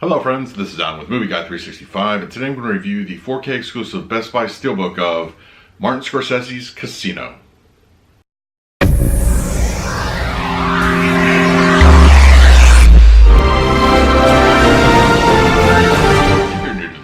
Hello friends, this is Adam with Movie Guy 365, and today I'm going to review the 4K exclusive Best Buy Steelbook of Martin Scorsese's Casino.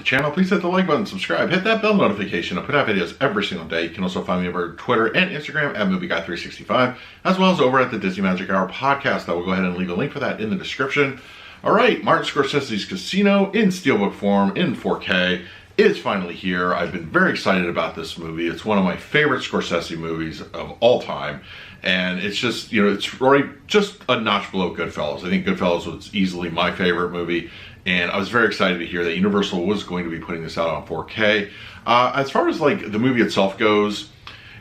Channel, please hit the like button, subscribe, hit that bell notification. I put out videos every single day. You can also find me over Twitter and Instagram at MovieGuy365, as well as over at the Disney Magic Hour podcast. I will go ahead and leave a link for that in the description. Alright, Martin Scorsese's Casino in Steelbook form in 4K is finally here. I've been very excited about this movie. It's one of my favorite Scorsese movies of all time. And it's just, it's already just a notch below Goodfellas. I think Goodfellas was easily my favorite movie. And I was very excited to hear that Universal was going to be putting this out on 4K. As far as like the movie itself goes,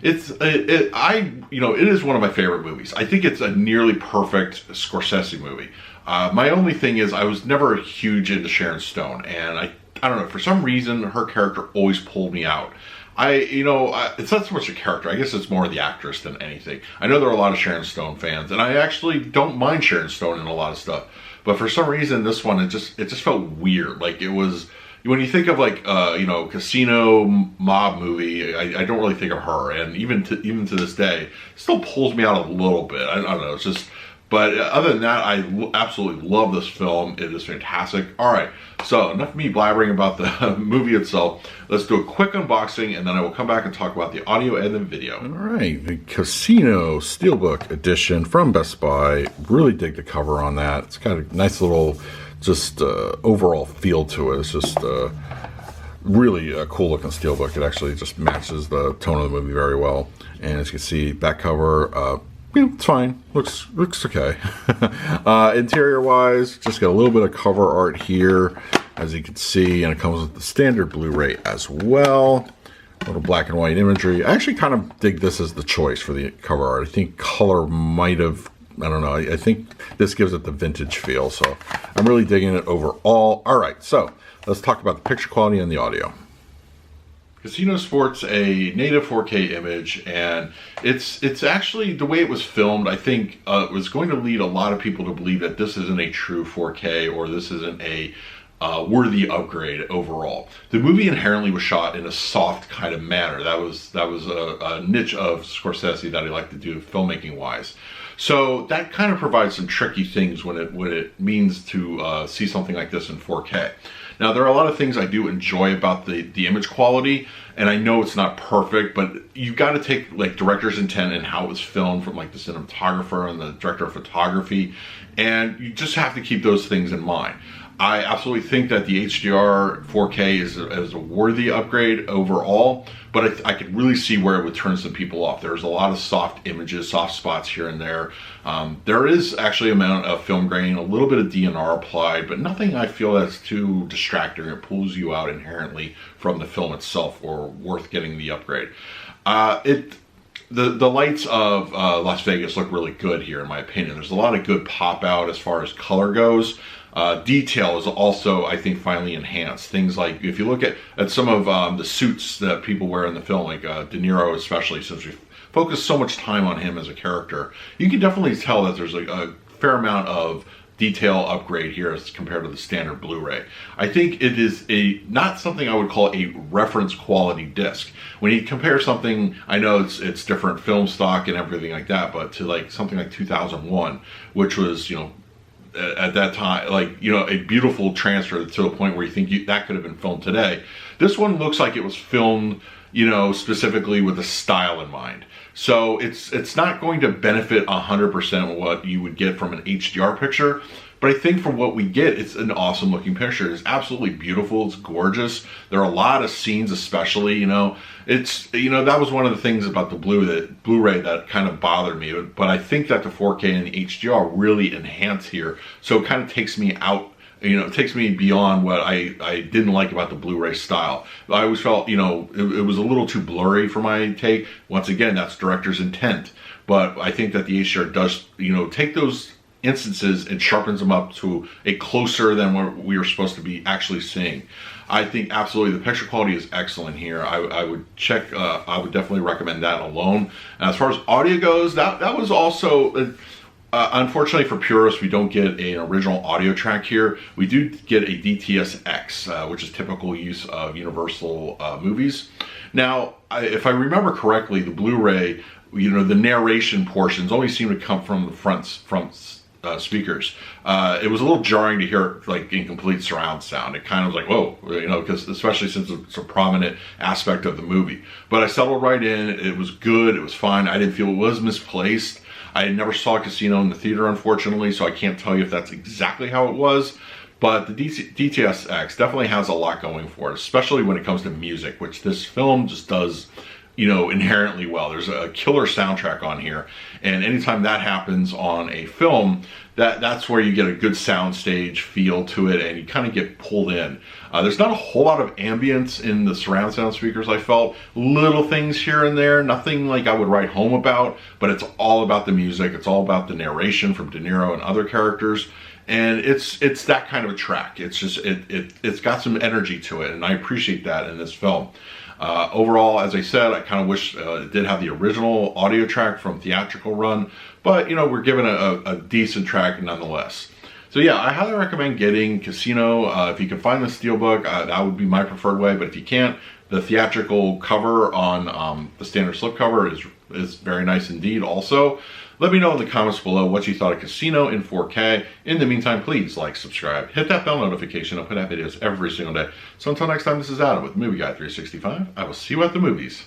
it is one of my favorite movies. I think it's a nearly perfect Scorsese movie. My only thing is I was never huge into Sharon Stone, and I don't know, for some reason her character always pulled me out. It's not so much a character. I guess it's more the actress than anything. I know there are a lot of Sharon Stone fans, and I actually don't mind Sharon Stone in a lot of stuff. But for some reason, this one, it just felt weird. Like it was, when you think of like, casino mob movie, I don't really think of her. And even to this day, it still pulls me out a little bit. I don't know, it's just, but other than that, I absolutely love this film. It is fantastic. All right, so enough of me blabbering about the movie itself. Let's do a quick unboxing, and then I will come back and talk about the audio and the video. All right, the Casino Steelbook edition from Best Buy. Really dig the cover on that. It's got a nice little, just overall feel to it. It's just really a cool looking Steelbook. It actually just matches the tone of the movie very well. And as you can see, back cover, it's fine. Looks okay. Interior wise, just got a little bit of cover art here, as you can see, and it comes with the standard Blu Ray as well. A little black and white imagery. I actually kind of dig this as the choice for the cover art. I think color might have, I don't know, I think this gives it the vintage feel, so I'm really digging it overall. All right, so let's talk about the picture quality and the audio. Casino sports a native 4K image, and it's actually, the way it was filmed, I think was going to lead a lot of people to believe that this isn't a true 4K, or this isn't a worthy upgrade overall. The movie inherently was shot in a soft kind of manner. That was a niche of Scorsese that he liked to do filmmaking wise. So that kind of provides some tricky things when it means to see something like this in 4K. Now, there are a lot of things I do enjoy about the image quality, and I know it's not perfect, but you got to take like director's intent and how it was filmed from like the cinematographer and the director of photography, and you just have to keep those things in mind. I absolutely think that the HDR 4K is a worthy upgrade overall, but I could really see where it would turn some people off. There's a lot of soft images, soft spots here and there. There is actually an amount of film grain, a little bit of DNR applied, but nothing I feel that's too distracting or pulls you out inherently from the film itself or worth getting the upgrade. The lights of Las Vegas look really good here, in my opinion. There's a lot of good pop out as far as color goes. Detail is also, I think, finally enhanced. Things like, if you look at some of the suits that people wear in the film, like De Niro especially, since we focus so much time on him as a character, you can definitely tell that there's a fair amount of detail upgrade here as compared to the standard Blu Ray. I think it is not something I would call a reference quality disc. When you compare something, I know it's different film stock and everything like that, but to like something like 2001, which was, at that time, a beautiful transfer to the point where you think that could have been filmed today. This one looks like it was filmed, specifically with a style in mind. So it's not going to benefit 100% what you would get from an HDR picture, but I think for what we get, it's an awesome looking picture. It's absolutely beautiful. It's gorgeous. There are a lot of scenes, especially, that was one of the things about the Blu-ray that kind of bothered me. But I think that the 4K and the HDR really enhance here. So it kind of takes me out, it takes me beyond what I didn't like about the Blu-ray style. I always felt, it was a little too blurry for my take. Once again, that's director's intent. But I think that the HDR does, take those instances and sharpens them up to a closer than what we were supposed to be actually seeing. I think absolutely the picture quality is excellent here. I would definitely recommend that alone. And as far as audio goes, that was also Unfortunately for purists, we don't get an original audio track here. We do get a DTS-X, which is typical use of Universal movies. Now, if I remember correctly, the Blu Ray, you know, the narration portions only seem to come from the front speakers. It was a little jarring to hear it like in complete surround sound. It kind of was like, whoa, you know, because especially since it's a prominent aspect of the movie. But I settled right in. It was good. It was fine. I didn't feel it was misplaced. I never saw Casino in the theater, unfortunately, so I can't tell you if that's exactly how it was. But the DTS-X definitely has a lot going for it, especially when it comes to music, which this film just does, you know, inherently well. There's a killer soundtrack on here, and anytime that happens on a film, that's where you get a good soundstage feel to it, and you kind of get pulled in. There's not a whole lot of ambience in the surround sound speakers, I felt. Little things here and there, nothing like I would write home about, but it's all about the music. It's all about the narration from De Niro and other characters. And it's that kind of a track. It's just, it's got some energy to it, and I appreciate that in this film. Overall, as I said, I kind of wish it did have the original audio track from theatrical run, but you know, we're given a decent track nonetheless. So yeah, I highly recommend getting Casino. If you can find the Steelbook, that would be my preferred way, but if you can't, the theatrical cover on the standard slipcover is very nice indeed also. Let me know in the comments below what you thought of Casino in 4K. In the meantime, please like, subscribe, hit that bell notification. I'll put out videos every single day. So until next time, this is Adam with Movie Guy 365. I will see you at the movies.